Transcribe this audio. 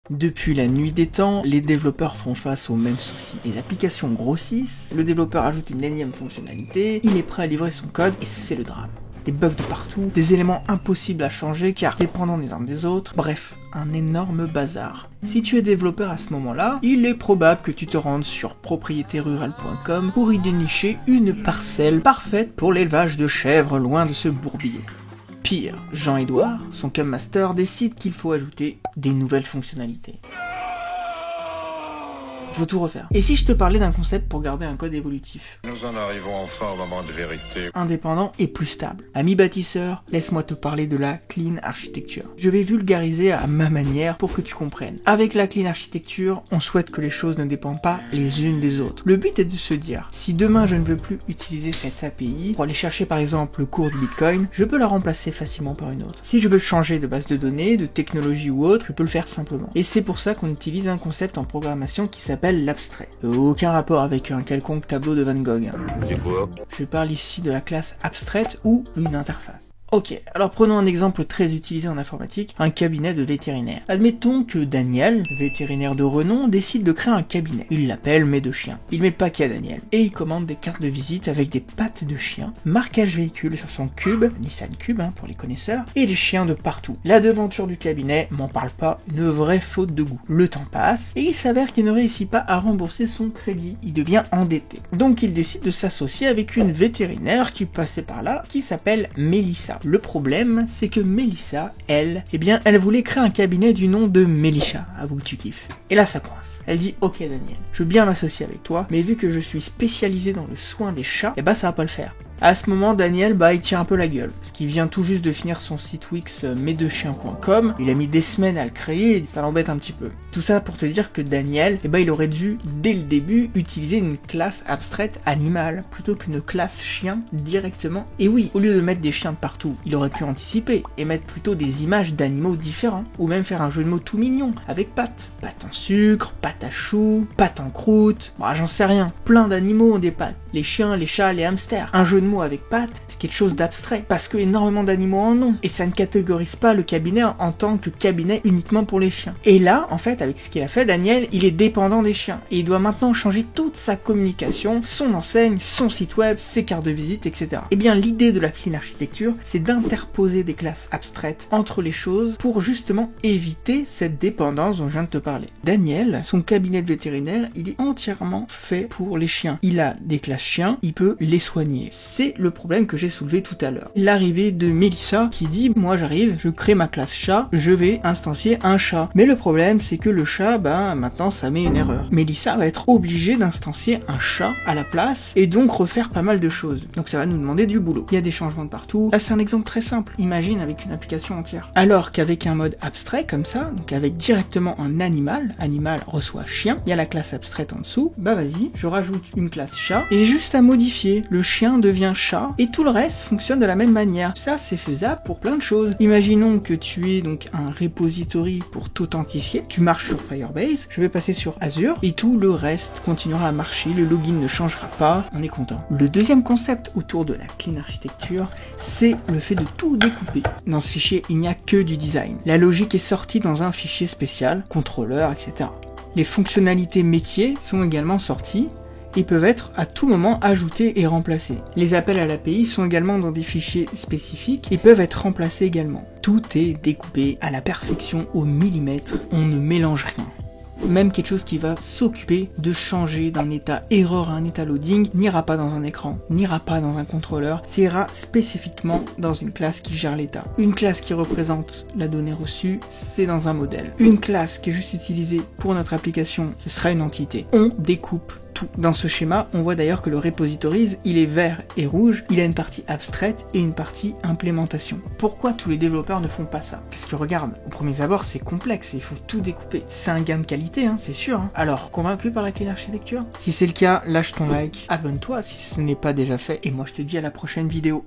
Depuis la nuit des temps, les développeurs font face aux mêmes soucis. Les applications grossissent, le développeur ajoute une énième fonctionnalité, il est prêt à livrer son code et c'est le drame. Des bugs de partout, des éléments impossibles à changer car dépendants les uns des autres, bref, un énorme bazar. Si tu es développeur à ce moment-là, il est probable que tu te rendes sur propriétérural.com pour y dénicher une parcelle parfaite pour l'élevage de chèvres loin de ce bourbier. Pire, Jean-Edouard, son Cub Master, décide qu'il faut ajouter des nouvelles fonctionnalités. Faut tout refaire. Et si je te parlais d'un concept pour garder un code évolutif? Nous en arrivons enfin au moment de vérité. Indépendant et plus stable. Ami bâtisseur, laisse-moi te parler de la Clean Architecture. Je vais vulgariser à ma manière pour que tu comprennes. Avec la Clean Architecture, on souhaite que les choses ne dépendent pas les unes des autres. Le but est de se dire, si demain je ne veux plus utiliser cette API pour aller chercher par exemple le cours du Bitcoin, je peux la remplacer facilement par une autre. Si je veux changer de base de données, de technologie ou autre, je peux le faire simplement. Et c'est pour ça qu'on utilise un concept en programmation qui s'appelle l'abstrait. Aucun rapport avec un quelconque tableau de Van Gogh. C'est quoi? Je parle ici de la classe abstraite ou une interface. Ok, alors prenons un exemple très utilisé en informatique, un cabinet de vétérinaire. Admettons que Daniel, vétérinaire de renom, décide de créer un cabinet. Il l'appelle Mes deux chiens. Il met le paquet à Daniel. Et il commande des cartes de visite avec des pattes de chien, marquage véhicule sur son Cube, Nissan Cube pour les connaisseurs, et des chiens de partout. La devanture du cabinet, m'en parle pas, une vraie faute de goût. Le temps passe, et il s'avère qu'il ne réussit pas à rembourser son crédit. Il devient endetté. Donc il décide de s'associer avec une vétérinaire qui passait par là, qui s'appelle Mélissa. Le problème, c'est que Mélissa, elle voulait créer un cabinet du nom de Mélisha. Avoue que tu kiffes. Et là, ça coince. Elle dit, ok Daniel, je veux bien m'associer avec toi, mais vu que je suis spécialisé dans le soin des chats, ça va pas le faire. À ce moment, Daniel, il tire un peu la gueule, parce qu'il vient tout juste de finir son site Wix mesdeuxchiens.com, il a mis des semaines à le créer, et ça l'embête un petit peu. Tout ça pour te dire que Daniel, il aurait dû, dès le début, utiliser une classe abstraite animale, plutôt qu'une classe chien directement. Et oui, au lieu de mettre des chiens de partout, il aurait pu anticiper, et mettre plutôt des images d'animaux différents, ou même faire un jeu de mots tout mignon, avec pâtes. Pâtes en sucre, pâtes à choux, pâtes en croûte, j'en sais rien. Plein d'animaux ont des pâtes. Les chiens, les chats, les hamsters. Un jeu de mots avec pâtes, c'est quelque chose d'abstrait, parce que énormément d'animaux en ont, et ça ne catégorise pas le cabinet en tant que cabinet uniquement pour les chiens. Et là, en fait, avec ce qu'il a fait, Daniel, il est dépendant des chiens, et il doit maintenant changer toute sa communication, son enseigne, son site web, ses cartes de visite, etc. Et bien, l'idée de la Clean Architecture, c'est d'interposer des classes abstraites entre les choses pour justement éviter cette dépendance dont je viens de te parler. Daniel, son cabinet de vétérinaire, il est entièrement fait pour les chiens. Il a des classes chiens, il peut les soigner. C'est le problème que j'ai soulevé tout à l'heure. L'arrivée de Mélissa qui dit, moi j'arrive, je crée ma classe chat, je vais instancier un chat. Mais le problème c'est que le chat, maintenant ça met une erreur. Mélissa va être obligée d'instancier un chat à la place et donc refaire pas mal de choses. Donc ça va nous demander du boulot. Il y a des changements de partout. Là c'est un exemple très simple. Imagine avec une application entière. Alors qu'avec un mode abstrait comme ça, donc avec directement un animal reçoit chien, il y a la classe abstraite en dessous, vas-y, je rajoute une classe chat et j'ai juste à modifier. Le chien devient chat et tout le reste fonctionne de la même manière. Ça c'est faisable pour plein de choses. Imaginons que tu es donc un repository pour t'authentifier, tu marches sur Firebase, je vais passer sur Azure et tout le reste continuera à marcher, le login ne changera pas, on est content. Le deuxième concept autour de la Clean Architecture, c'est le fait de tout découper. Dans ce fichier, il n'y a que du design. La logique est sortie dans un fichier spécial, contrôleur, etc. Les fonctionnalités métiers sont également sorties et peuvent être à tout moment ajoutés et remplacés. Les appels à l'API sont également dans des fichiers spécifiques et peuvent être remplacés également. Tout est découpé à la perfection, au millimètre, on ne mélange rien. Même quelque chose qui va s'occuper de changer d'un état erreur à un état loading n'ira pas dans un écran, n'ira pas dans un contrôleur, ça ira spécifiquement dans une classe qui gère l'état. Une classe qui représente la donnée reçue, c'est dans un modèle. Une classe qui est juste utilisée pour notre application, ce sera une entité. On découpe tout. Dans ce schéma, on voit d'ailleurs que le repositories, il est vert et rouge, il a une partie abstraite et une partie implémentation. Pourquoi tous les développeurs ne font pas ça? Parce que regarde, au premier abord, c'est complexe et il faut tout découper. C'est un gain de qualité, c'est sûr. Alors, convaincu par la Clean Architecture? Si c'est le cas, lâche ton like, abonne-toi si ce n'est pas déjà fait, et moi je te dis à la prochaine vidéo.